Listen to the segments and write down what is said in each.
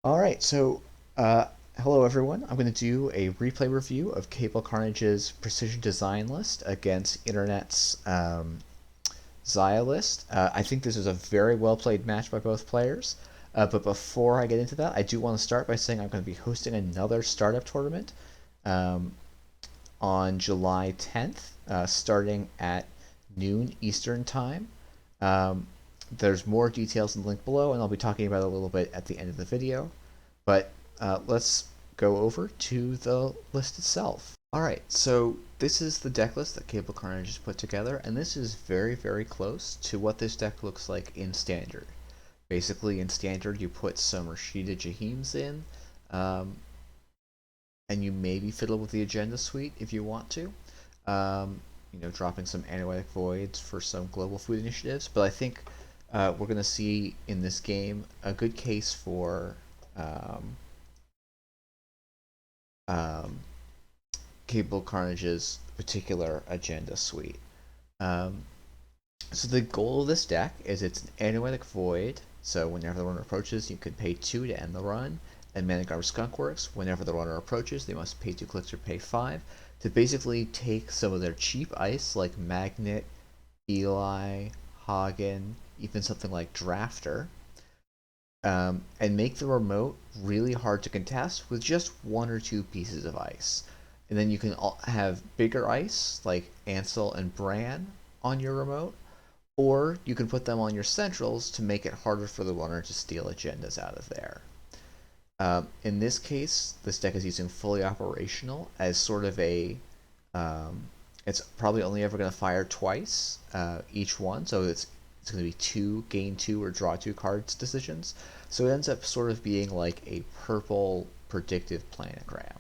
Alright, so hello everyone. I'm going to do a replay review of Cable Carnage's Precision Design list against Internet's Xia list. I think this is a very well played match by both players. But before I get into that, I do want to start by saying I'm going to be hosting another startup tournament um, on July 10th, starting at noon Eastern Time. Um, there's more details in the link below, and I'll be talking about it a little bit at the end of the video. But let's go over to the list itself. Alright, so this is the deck list that Cable Carnage has put together, and this is very, very close to what this deck looks like in Standard. Basically, in Standard, you put some Rashida Jahims in, um, and you maybe fiddle with the agenda suite if you want to. Dropping some Anoetic Voids for some global food initiatives, but I think we're going to see in this game a good case for um, um, Cable Carnage's particular agenda suite. Um, so the goal of this deck is it's an Anoetic Void, so whenever the runner approaches, you can pay 2 to end the run, and Manigarm Skunkworks, whenever the runner approaches, they must pay 2 clicks or pay 5, to basically take some of their cheap ice, like Magnet, Eli, Hagen, even something like Drafter, and make the remote really hard to contest with just 1 or 2 pieces of ice. And then you can have bigger ice, like Ansel and Bran, on your remote, or you can put them on your centrals to make it harder for the runner to steal agendas out of there. In this case, this deck is using fully operational as sort of a it's probably only ever going to fire twice each one, so it's going to be 2 gain 2 or draw 2 cards decisions. So it ends up sort of being like a purple predictive planogram,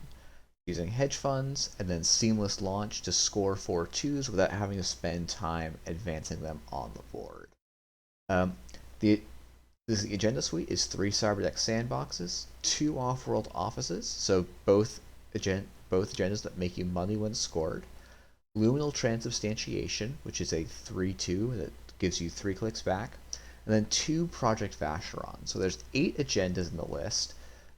using hedge funds and then seamless launch to score 4 2s without having to spend time advancing them on the board. Um, the the agenda suite is 3 Cyberdeck sandboxes, 2 off-world offices, so both agendas that make you money when scored, Luminal Transubstantiation, which is a 3/2 that gives you 3 clicks back, and then 2 Project Vacheron. So there's 8 agendas in the list,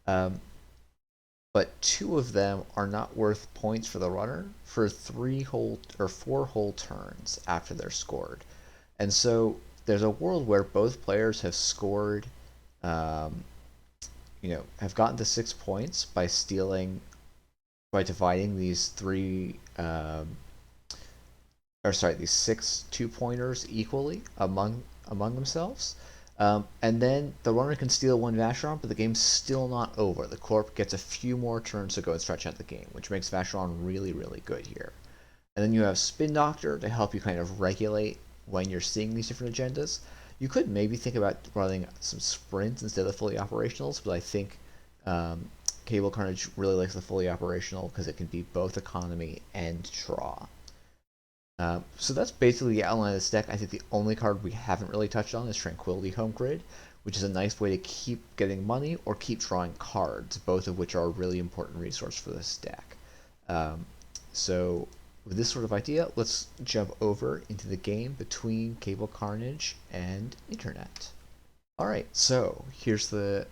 but 2 of them are not worth points for the runner for 4 whole turns after they're scored. And so there's a world where both players have scored, um, have gotten to 6 points by dividing these these 6 2-pointers equally among themselves. And then the runner can steal 1 Vacheron, but the game's still not over. The Corp gets a few more turns to go and stretch out the game, which makes Vacheron really, really good here. And then you have Spin Doctor to help you kind of regulate when you're seeing these different agendas. You could maybe think about running some sprints instead of fully operationals, but I think Cable Carnage really likes the fully operational because it can be both economy and draw. So that's basically the outline of this deck. I think the only card we haven't really touched on is Tranquility Home Grid, which is a nice way to keep getting money or keep drawing cards, both of which are a really important resource for this deck. So with this sort of idea, let's jump over into the game between Cable Carnage and Internet. Alright, so here's the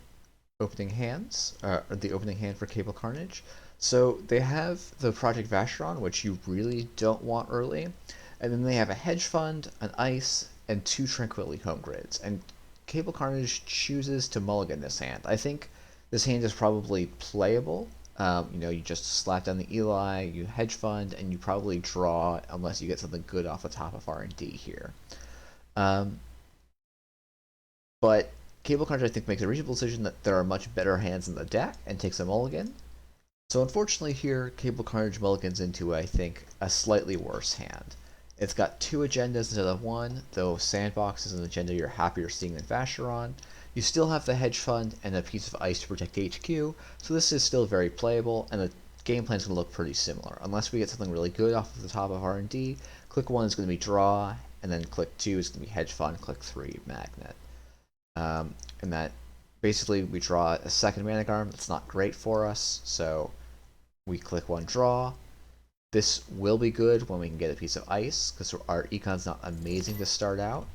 opening hands, the opening hand for Cable Carnage. So they have the Project Vacheron, which you really don't want early, and then they have a hedge fund, an ice, and 2 Tranquility Home Grids. And Cable Carnage chooses to mulligan this hand. I think this hand is probably playable. You just slap down the Eli, you hedge fund, and you probably draw unless you get something good off the top of R&D here. But Cable Carnage, I think, makes a reasonable decision that there are much better hands in the deck and takes a mulligan. So unfortunately here, Cable Carnage mulligans into, I think, a slightly worse hand. It's got 2 agendas instead of 1, though Sandbox is an agenda you're happier seeing than Vacheron. You still have the hedge fund and a piece of ice to protect HQ, so this is still very playable, and the game plan is going to look pretty similar. Unless we get something really good off of the top of R&D, click 1 is going to be draw, and then click 2 is going to be hedge fund, click 3 magnet. And that basically we draw a second Manigarm. That's not great for us, so we click 1 draw. This will be good when we can get a piece of ice, because our econ's not amazing to start out.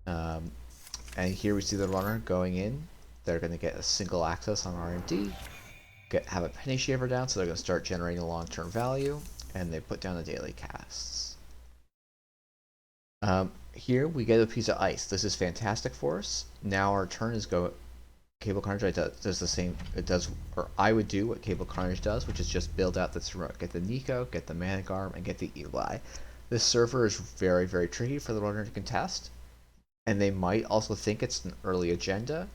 And here we see the runner going in they're going to get a single access on R&D, have a penny shaver down, so they're going to start generating long-term value, and they put down the daily casts. Here we get a piece of ice. This is fantastic for us. Now our turn is Cable Carnage does the same. It does, or I would do what Cable Carnage does, which is just build out this row. Get the Nico, get the Manic Arm, and get the Eli. This server is very, very tricky for the runner to contest, and they might also think it's an early agenda,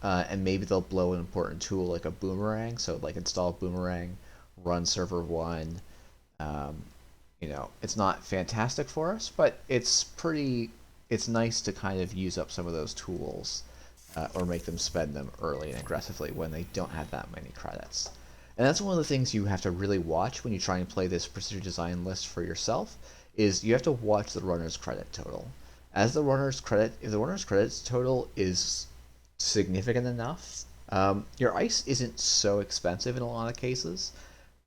and maybe they'll blow an important tool like a Boomerang. So like install Boomerang, run server 1. You know, it's not fantastic for us, but it's nice to kind of use up some of those tools, or make them spend them early and aggressively when they don't have that many credits. And that's one of the things you have to really watch when you try and play this precision design list for yourself, is you have to watch the runner's credit total. If the runner's credits total is significant enough, your ice isn't so expensive in a lot of cases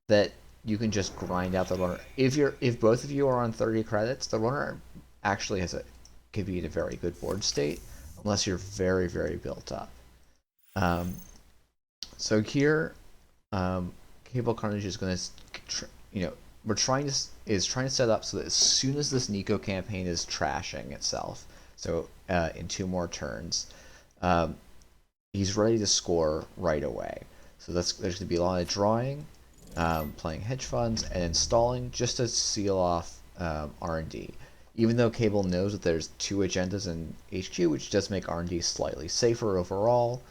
that you can just grind out the runner. If both of you are on 30 credits, the runner actually could be in a very good board state, unless you're very, very built up. So here, Cable Carnage is going to, trying to set up so that as soon as this Nico campaign is trashing itself, so in 2 more turns, he's ready to score right away. So there's going to be a lot of drawing, playing hedge funds, and installing just to seal off R&D. Even though Cable knows that there's 2 agendas in HQ, which does make R&D slightly safer overall,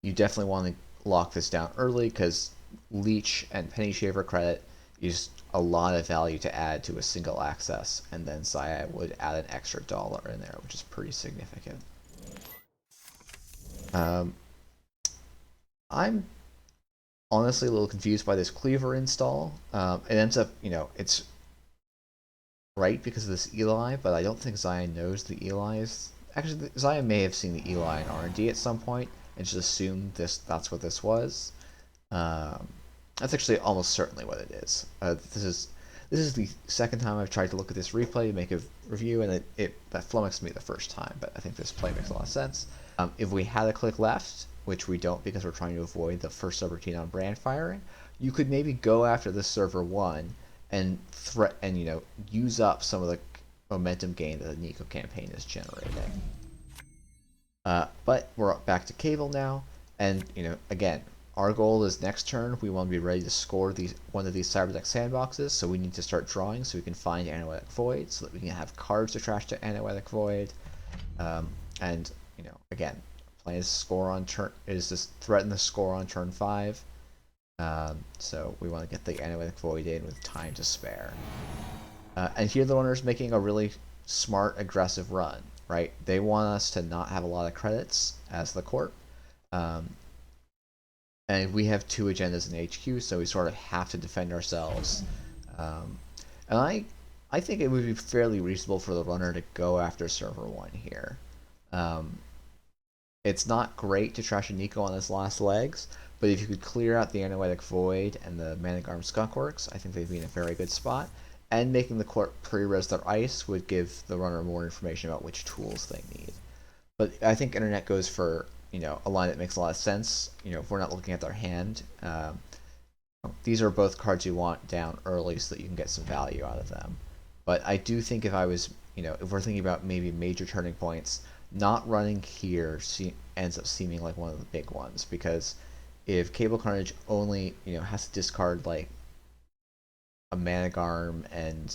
you definitely want to lock this down early, because Leech and Penny Shaver credit is a lot of value to add to a single access, and then Zaya would add an extra $1 in there, which is pretty significant. I'm honestly a little confused by this Cleaver install. It ends up, it's right because of this Eli, but I don't think Zion knows the Eli is... Actually, Zion may have seen the Eli in R&D at some point and just assumed that's what this was. That's actually almost certainly what it is. This is the second time I've tried to look at this replay to make a review, and that flummoxed me the first time, but I think this play makes a lot of sense. If we had a click left, which we don't because we're trying to avoid the first subroutine on brand firing, you could maybe go after this server 1 and use up some of the momentum gain that the Nico campaign is generating. But we're back to Cable now, and again, our goal is next turn we want to be ready to score one of these Cyberdeck sandboxes, so we need to start drawing so we can find Anoetic Void, so that we can have cards to trash to Anoetic Void, and again, plan to score on turn threaten the score on turn 5. So we want to get the Anoetic Void in with time to spare. And here the runner's making a really smart, aggressive run, right? They want us to not have a lot of credits as the corp. And we have 2 agendas in HQ, so we sort of have to defend ourselves. And I think it would be fairly reasonable for the runner to go after server 1 here. It's not great to trash a Nico on his last legs, but if you could clear out the Anoetic Void and the Manic Arm Skunkworks, I think they'd be in a very good spot. And making the corp pre-res their ice would give the runner more information about which tools they need. But I think Internet goes for a line that makes a lot of sense. If we're not looking at their hand, these are both cards you want down early so that you can get some value out of them. But I do think if we're thinking about maybe major turning points, not running here ends up seeming like one of the big ones, because if Cable Carnage only has to discard like a Manic Arm and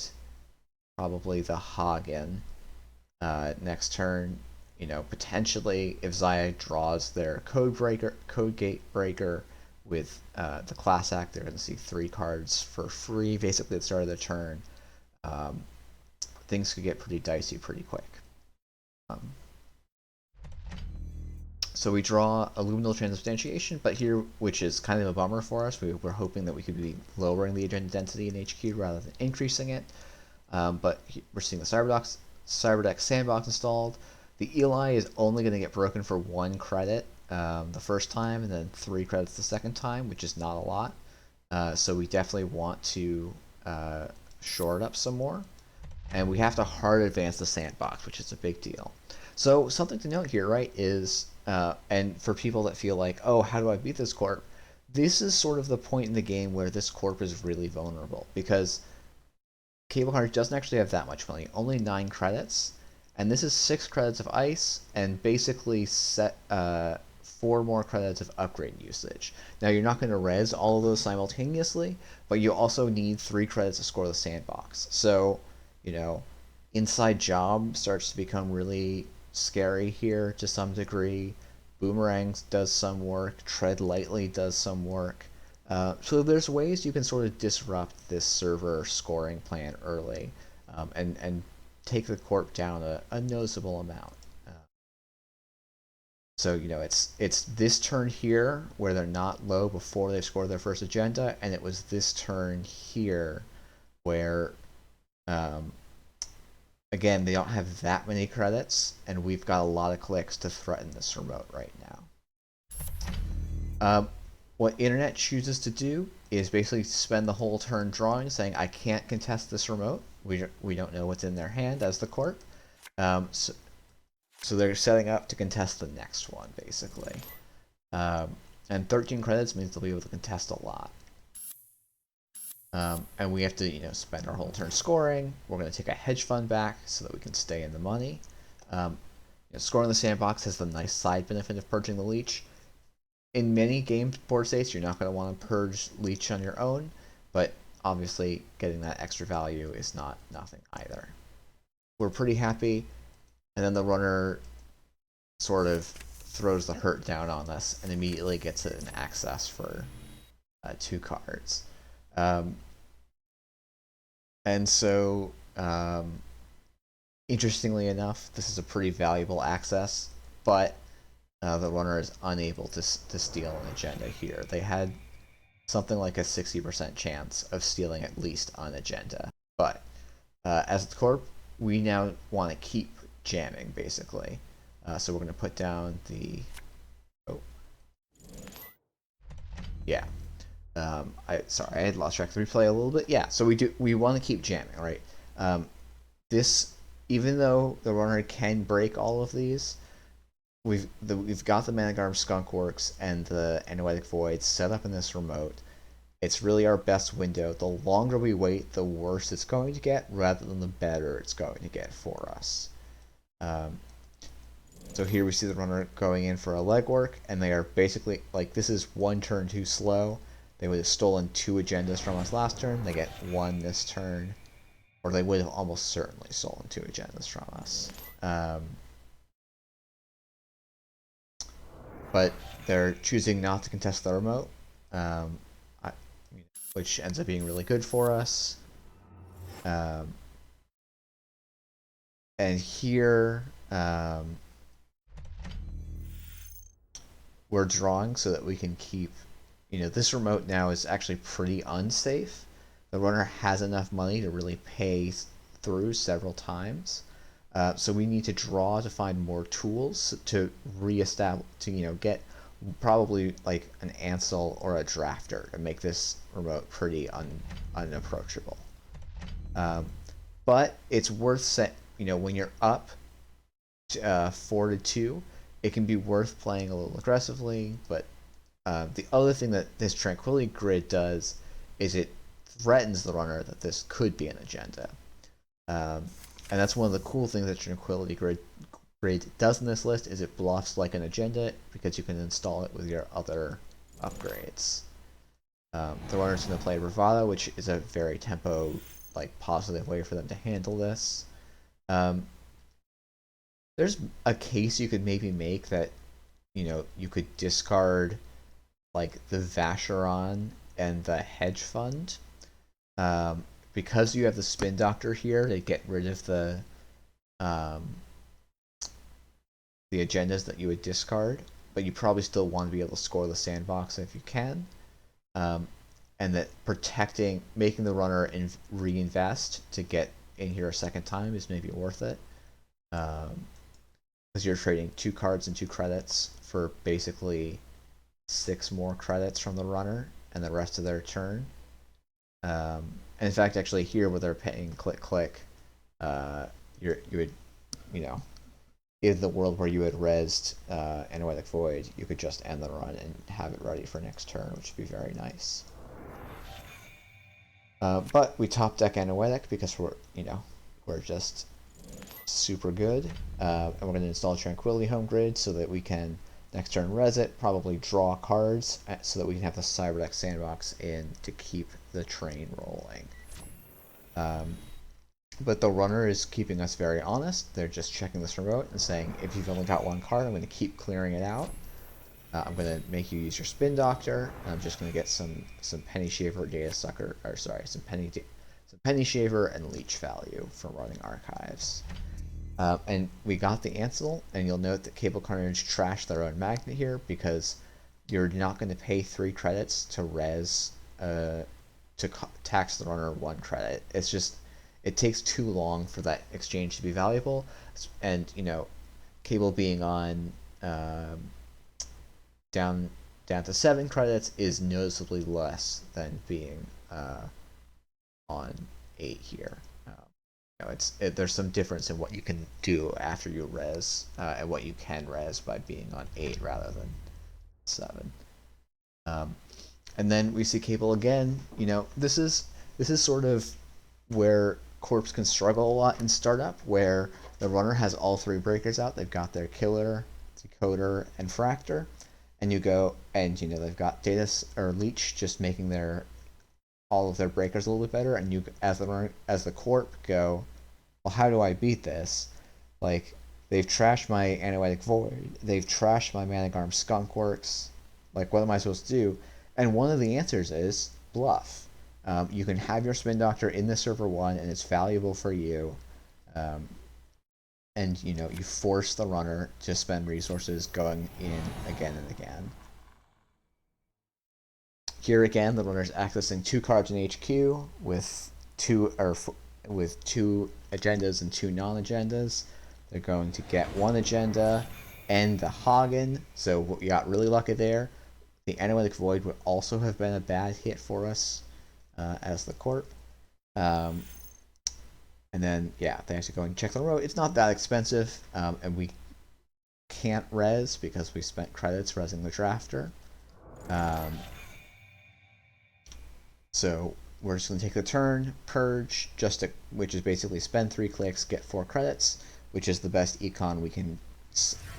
probably the Hagen next turn, potentially if Zaya draws their Code Gate Breaker with the Class Act, they're going to see 3 cards for free basically at the start of the turn. Things could get pretty dicey pretty quick. So we draw a Luminal Transubstantiation, but here, which is kind of a bummer for us, we're hoping that we could be lowering the agenda density in HQ rather than increasing it. But we're seeing the Cyberdeck Sandbox installed. The Eli is only going to get broken for 1 credit the first time, and then 3 credits the second time, which is not a lot. So we definitely want to shore it up some more. And we have to hard advance the Sandbox, which is a big deal. So something to note here, right, is and for people that feel like, oh, how do I beat this corp? This is sort of the point in the game where this corp is really vulnerable because Cable Carnage doesn't actually have that much money, only 9 credits, and this is 6 credits of ice and basically 4 more credits of upgrade usage. Now you're not going to res all of those simultaneously, but you also need 3 credits to score the sandbox. So, you know, inside job starts to become really scary here to some degree. Boomerangs does some work. Tread lightly does some work. So there's ways you can sort of disrupt this server scoring plan early, and take the corp down a noticeable amount. So it's this turn here where they're not low before they score their first agenda, and it was this turn here where um, again they don't have that many credits, and we've got a lot of clicks to threaten this remote right now. What Internet chooses to do is basically spend the whole turn drawing, saying, I can't contest this remote. We don't know what's in their hand as the corp. So they're setting up to contest the next one, basically. And 13 credits means they'll be able to contest a lot. And we have to, spend our whole turn scoring. We're going to take a hedge fund back so that we can stay in the money. Scoring the sandbox has the nice side benefit of purging the leech. In many game board states, you're not going to want to purge leech on your own, but obviously getting that extra value is not nothing either. We're pretty happy, and then the runner sort of throws the hurt down on us and immediately gets it in access for 2 cards. And so, interestingly enough, this is a pretty valuable access, but the runner is unable to steal an agenda here. They had something like a 60% chance of stealing at least an agenda. But as the corp, we now want to keep jamming, basically. So we're going to put down the... Oh. Yeah. Sorry, I had lost track of the replay a little bit. Yeah, so we want to keep jamming, right? This, even though the runner can break all of these, we've got the Managarm Skunkworks and the Anoetic Void set up in this remote. It's really our best window. The longer we wait, the worse it's going to get, rather than the better it's going to get for us. So here we see the runner going in for a legwork, and they are basically, like, this is 1 turn too slow. They would have stolen 2 agendas from us last turn. They get 1 this turn, or they would have almost certainly stolen 2 agendas from us. But they're choosing not to contest the remote, which ends up being really good for us. And here we're drawing so that we can keep, this remote now is actually pretty unsafe. The runner has enough money to really pay through several times. So we need to draw to find more tools to reestablish, to get probably like an Ansel or a Drafter to make this remote pretty unapproachable. But it's worth when you're up 4-2, it can be worth playing a little aggressively. But the other thing that this Tranquility Grid does is it threatens the runner that this could be an agenda. And that's one of the cool things that Tranquility Grid does in this list, is it bluffs like an agenda because you can install it with your other upgrades. The runner's going to play Bravado, which is a very tempo, positive way for them to handle this. There's a case you could maybe make that, you could discard, the Vacheron and the Hedge Fund. Because you have the Spin Doctor here, they get rid of the agendas that you would discard, but you probably still want to be able to score the sandbox if you can. And that making the runner reinvest to get in here a second time is maybe worth it. Because you're trading 2 cards and 2 credits for basically 6 more credits from the runner and the rest of their turn. And in fact, actually here where they're paying click, you would, in the world where you had rezzed Anoetic Void, you could just end the run and have it ready for next turn, which would be very nice. But we top deck Anoetic because we're just super good. And we're going to install Tranquility Home Grid so that we can next turn res it, probably draw cards so that we can have the Cyberdeck Sandbox in to keep the train rolling. But the runner is keeping us very honest. They're just checking this remote and saying, if you've only got one card, I'm going to keep clearing it out. I'm going to make you use your Spin Doctor, and I'm just going to get some Penny Shaver, Data Sucker, or sorry, some Penny Shaver and Leech value from running Archives. And we got the Ansel, and you'll note that Cable Carnage trashed their own magnet here because you're not going to pay 3 credits to res to tax the runner 1 credit. It's just, it takes too long for that exchange to be valuable, and Cable being on down to 7 credits is noticeably less than being on 8 here. There's some difference in what you can do after you res and what you can res by being on 8 rather than 7. And then we see Cable again. This is sort of where Corpse can struggle a lot in startup, where the runner has all 3 breakers out. They've got their Killer, Decoder, and Fractor, and you go and they've got Data or Leech just making all of their breakers a little bit better, and you as the Corp go, well, how do I beat this? Like, they've trashed my Anoetic Void, they've trashed my Managarm Skunkworks. Like, what am I supposed to do? And one of the answers is bluff. You can have your Spin Doctor in the server 1, and it's valuable for you. And you force the runner to spend resources going in again and again. Here again, the runner's accessing 2 cards in HQ with 2 agendas and 2 non-agendas. They're going to get 1 agenda and the Hagen, so we got really lucky there. The Anoetic Void would also have been a bad hit for us as the Corp. And then, yeah, they actually go and check the road. It's not that expensive, and we can't res because we spent credits resing the Drafter. So we're just going to take the turn, Purge, which is basically spend 3 clicks, get 4 credits, which is the best econ we can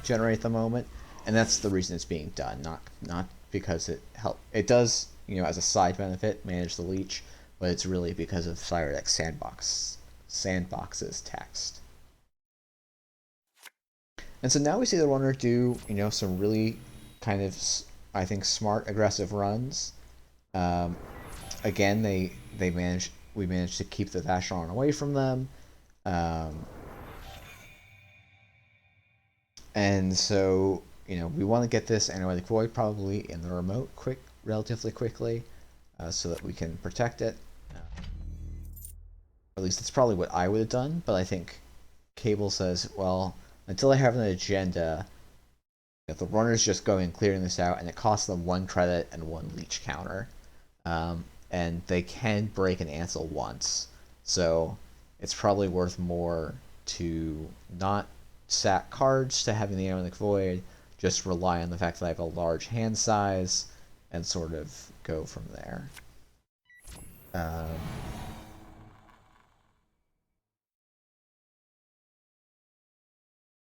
generate at the moment. And that's the reason it's being done, not because it does, as a side benefit, manage the Leech, but it's really because of Cyberdeck Sandbox's text. And so now we see the runner do, some really kind of, I think, smart, aggressive runs. Again, we managed to keep the Vacheron away from them. And so, we want to get this Anoetic Void probably in the remote relatively quickly, so that we can protect it. At least that's probably what I would have done, but I think Cable says, well, until I have an agenda, the runner's just going and clearing this out, and it costs them 1 credit and 1 Leech counter. And they can break an Ansel once, so it's probably worth more to not sack cards to having the Anoetic Void, just rely on the fact that I have a large hand size, and sort of go from there.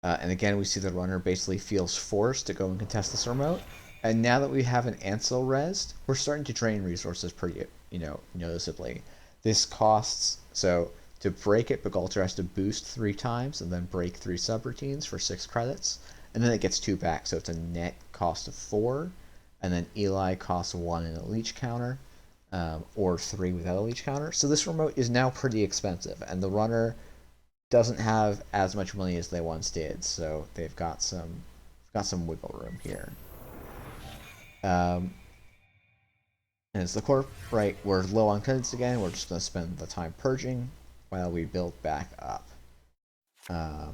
And again, we see the runner basically feels forced to go and contest this remote. And now that we have an Ansel resed, we're starting to drain resources pretty, noticeably. This costs, so to break it, Begalter has to boost 3 times and then break 3 subroutines for 6 credits. And then it gets 2 back, so it's a net cost of 4. And then Eli costs 1 in a Leech counter, or 3 without a Leech counter. So this remote is now pretty expensive, and the runner doesn't have as much money as they once did, so they've got some wiggle room here. And it's the Corp, right? We're low on credits again. We're just going to spend the time purging while we build back up. The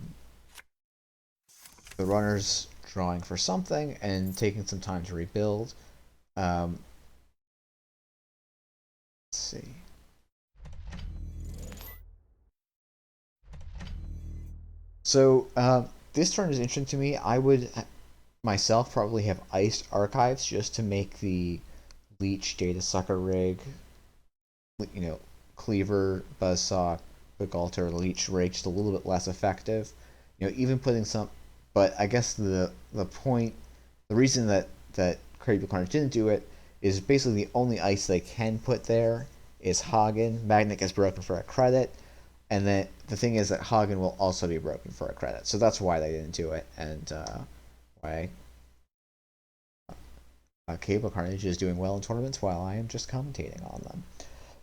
runner's drawing for something and taking some time to rebuild. Let's see. So this turn is interesting to me. I would myself probably have iced archives just to make the leech data sucker rig, you know, cleaver, buzzsaw, Begalter, leech rig just a little bit less effective. You know, even putting some, but I guess the point, the reason that Crable Carnage didn't do it is basically the only ice they can put there is Hagen. Magnet gets broken for a credit, and then the thing is that Hagen will also be broken for a credit. So that's why they didn't do it, and why Cable Carnage is doing well in tournaments while I am just commentating on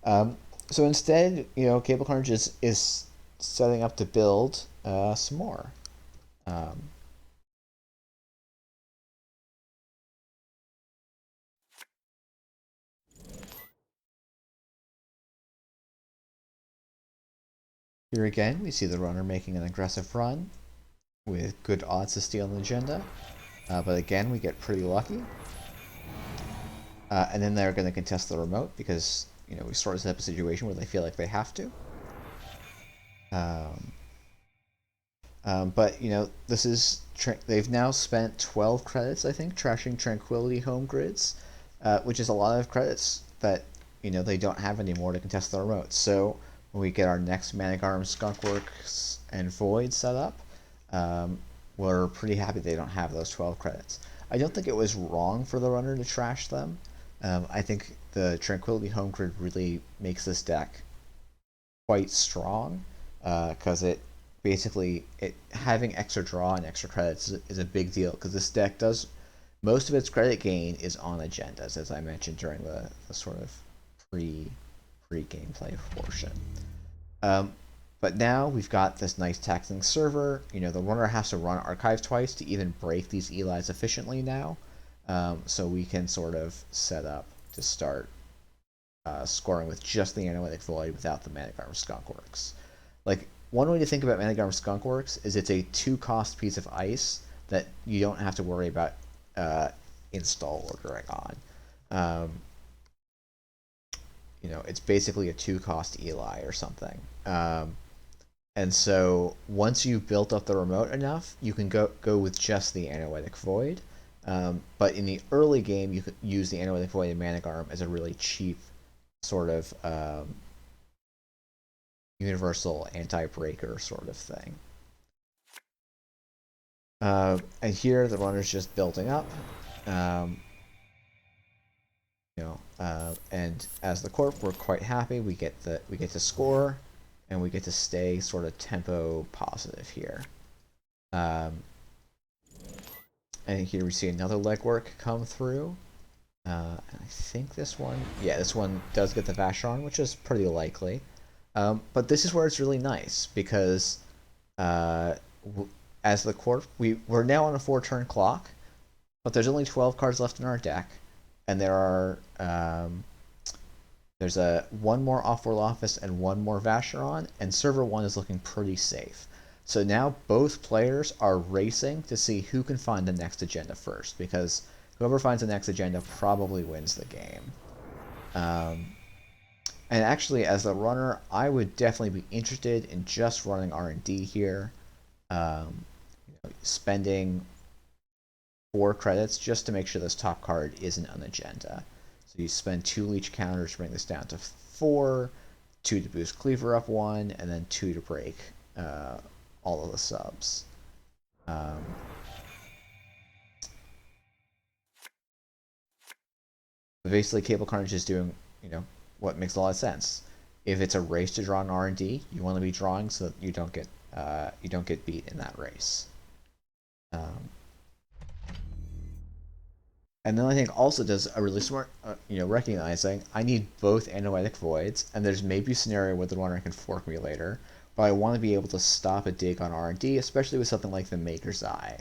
them. So instead, you know, Cable Carnage is setting up to build some more. Here again, we see the runner making an aggressive run with good odds to steal an agenda. But again, we get pretty lucky. And then they're going to contest the remote because, you know, we sort of set up a situation where they feel like they have to. But, you know, this is... they've now spent 12 credits, I think, trashing Tranquility home grids, which is a lot of credits that, you know, they don't have anymore to contest the remote. So when we get our next Manigarm, Skunkworks, and Void set up, we're pretty happy they don't have those 12 credits. I don't think it was wrong for the runner to trash them. I think the Tranquility home grid really makes this deck quite strong, because it basically, having extra draw and extra credits is a big deal, because this deck does, most of its credit gain is on agendas, as I mentioned during the sort of pre-gameplay portion. But now we've got this nice taxing server. You know, the runner has to run archive twice to even break these Elis efficiently now. So we can sort of set up to start scoring with just the Analytic Void without the Manigarm Skunkworks. Like, one way to think about Manigarm Skunkworks is it's a 2-cost piece of ice that you don't have to worry about install ordering on. You know, it's basically a 2-cost Eli or something. And so once you've built up the remote enough, you can go with just the Analytic Void. But in the early game, you could use the Analytic Void and Manigarm as a really cheap sort of universal anti-breaker sort of thing. And here the runner's just building up. You know, and as the corp, we're quite happy. We get to score, and we get to stay sort of tempo positive here. And here we see another legwork come through. And I think this one does get the Vacheron, which is pretty likely. But this is where it's really nice, because as the corp, we're now on a 4-turn clock, but there's only 12 cards left in our deck, and there are there's one more Off-World Office and one more Vacheron, and server 1 is looking pretty safe. So now both players are racing to see who can find the next agenda first, because whoever finds the next agenda probably wins the game. And actually, as the runner, I would definitely be interested in just running R&D here, you know, spending 4 credits just to make sure this top card isn't an agenda. So you spend 2 leech counters to bring this down to 4, 2 to boost Cleaver up 1, and then 2 to break all of the subs. Basically, Cable Carnage is doing, you know, what makes a lot of sense. If it's a race to draw an R&D, you want to be drawing so that you don't get beat in that race. And then I think also does a really smart, you know, recognizing I need both Analytic Voids, and there's maybe a scenario where the runner can fork me later, but I want to be able to stop a dig on R&D, especially with something like the Maker's Eye.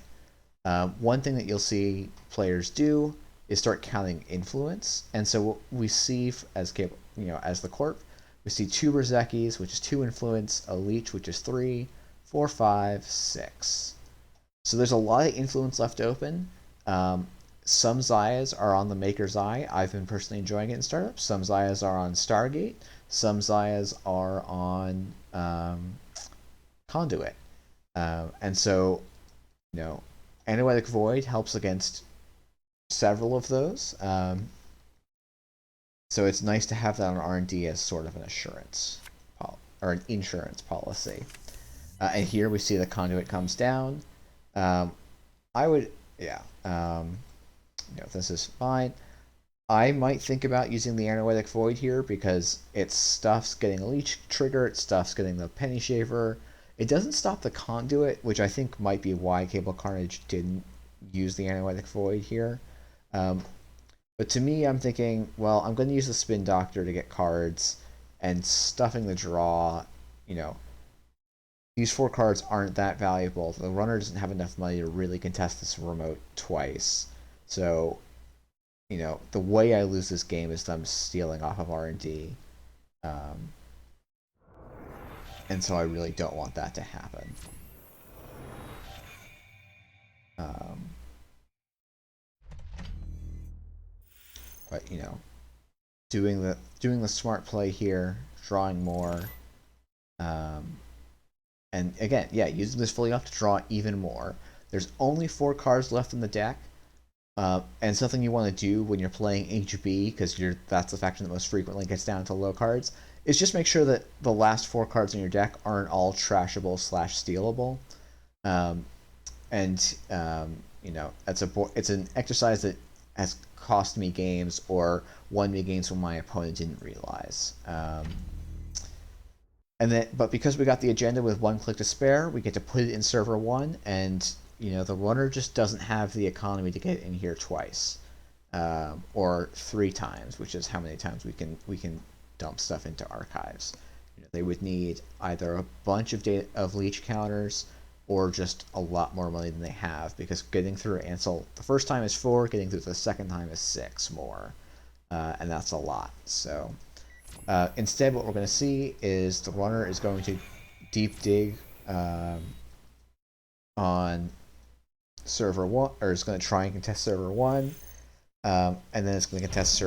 One thing that you'll see players do is start counting influence, and so what we see as the corp, we see 2 Berzekis, which is 2 influence, a leech, which is 3, 4, 5, 6. So there's a lot of influence left open. Some Zayas are on the Maker's Eye. I've been personally enjoying it in startups. Some Zayas are on Stargate. Some Zayas are on Conduit. And so you know, Anoetic Void helps against several of those. So it's nice to have that on R&D as sort of an assurance or an insurance policy. And here we see the conduit comes down. I would, yeah, this is fine. I might think about using the Anoetic Void here because its stuff's getting a leech trigger, its stuff's getting the Penny Shaver. It doesn't stop the conduit, which I think might be why Cable Carnage didn't use the Anoetic Void here. But to me, I'm thinking, well, I'm going to use the Spin Doctor to get cards, and stuffing the draw, these 4 cards aren't that valuable. The runner doesn't have enough money to really contest this remote twice. So, the way I lose this game is them stealing off of R&D. And so I really don't want that to happen. But, doing the smart play here, drawing more, and again, yeah, using this fully off to draw even more. There's only 4 cards left in the deck, and something you want to do when you're playing HB, because that's the faction that most frequently gets down to low cards, is just make sure that the last 4 cards in your deck aren't all trashable / stealable. It's an exercise that has cost me games or won me games when my opponent didn't realize. But because we got the agenda with 1 click to spare, we get to put it in server 1, and the runner just doesn't have the economy to get in here twice, or 3 times, which is how many times we can dump stuff into archives. They would need either a bunch of leech counters or just a lot more money than they have, because getting through Ansel the first time is 4, getting through the second time is 6 more, and that's a lot. So instead, what we're going to see is the runner is going to deep dig on server 1, or is going to try and contest server 1, and then it's going to contest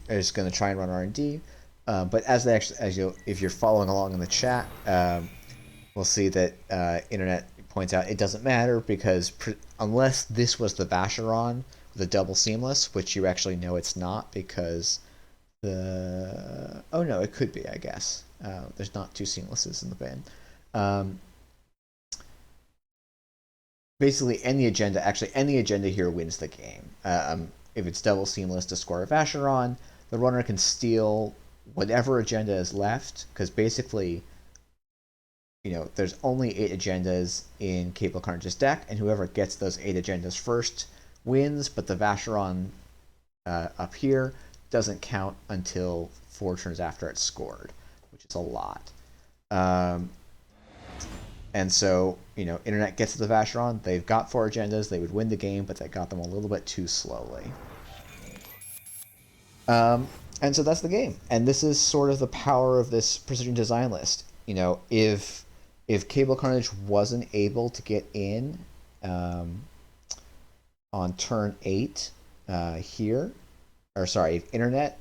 it's going to try and run R&D. But if you're following along in the chat, we'll see that Internet points out it doesn't matter, because unless this was the Vacheron with a double seamless, which you actually know it's not, because oh no, it could be, I guess. There's not 2 seamlesses in the bin. Basically, any agenda here wins the game. If it's double seamless to score a Vacheron, the runner can steal whatever agenda is left, because basically, there's only 8 agendas in Cable Carnage's deck, and whoever gets those 8 agendas first wins, but the Vacheron up here doesn't count until 4 turns after it's scored, which is a lot. And so, Internet gets to the Vacheron, they've got 4 agendas, they would win the game, but they got them a little bit too slowly. And so that's the game. And this is sort of the power of this precision design list. If Cable Carnage wasn't able to get in on turn 8 here, or sorry, if Internet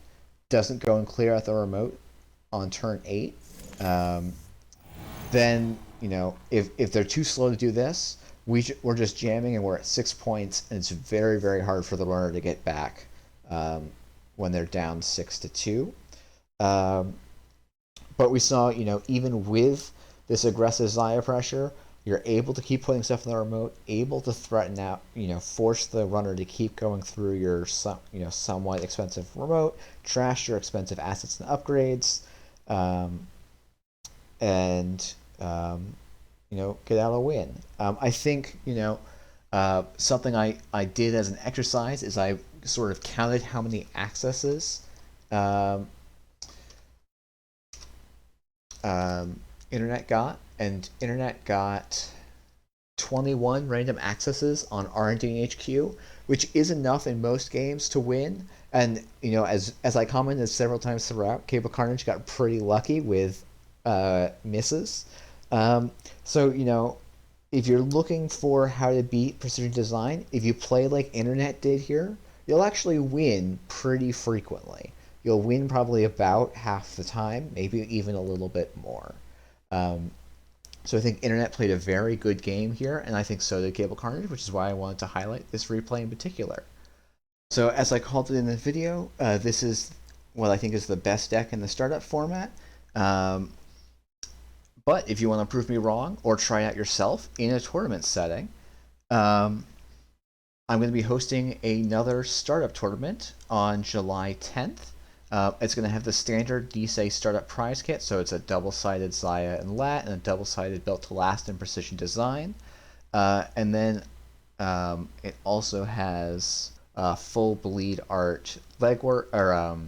doesn't go and clear out the remote on turn 8, then, if they're too slow to do this, we're just jamming and we're at 6 points, and it's very, very hard for the runner to get back when they're down 6-2. But we saw, even with this aggressive Zaya pressure, you're able to keep putting stuff in the remote, able to threaten out, force the runner to keep going through your, somewhat expensive remote, trash your expensive assets and upgrades, and get out a win. I think, something I did as an exercise is I sort of counted how many accesses Internet got, and Internet got 21 random accesses on R&D and HQ, which is enough in most games to win. And as I commented several times throughout, Cable Carnage got pretty lucky with misses. So if you're looking for how to beat precision design, if you play like Internet did here, you'll actually win pretty frequently. You'll win probably about half the time, maybe even a little bit more. So I think Internet played a very good game here, and I think so did Cable Carnage, which is why I wanted to highlight this replay in particular. So as I called it in the video, this is what I think is the best deck in the startup format. But if you want to prove me wrong or try out yourself in a tournament setting, I'm going to be hosting another startup tournament on July 10th. It's going to have the standard Nisei startup prize kit, so it's a double-sided Zaya and Lat and a double-sided Built to Last and Precision Design. And then it also has full bleed art legwork or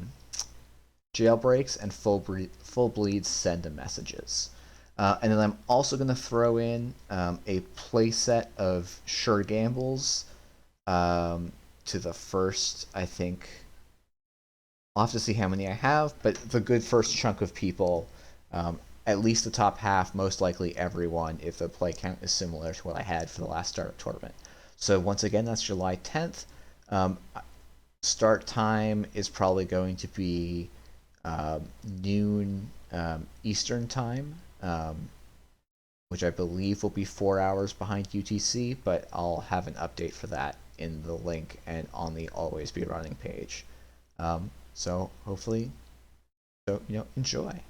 jailbreaks and full bleed send messages. And then I'm also going to throw in a playset of Sure Gambles to the first, I think. I'll have to see how many I have, but the good first chunk of people, at least the top half, most likely everyone, if the play count is similar to what I had for the last startup tournament. So once again, that's July 10th. Start time is probably going to be noon Eastern time, which I believe will be 4 hours behind UTC, but I'll have an update for that in the link and on the Always Be Running page. So hopefully, enjoy.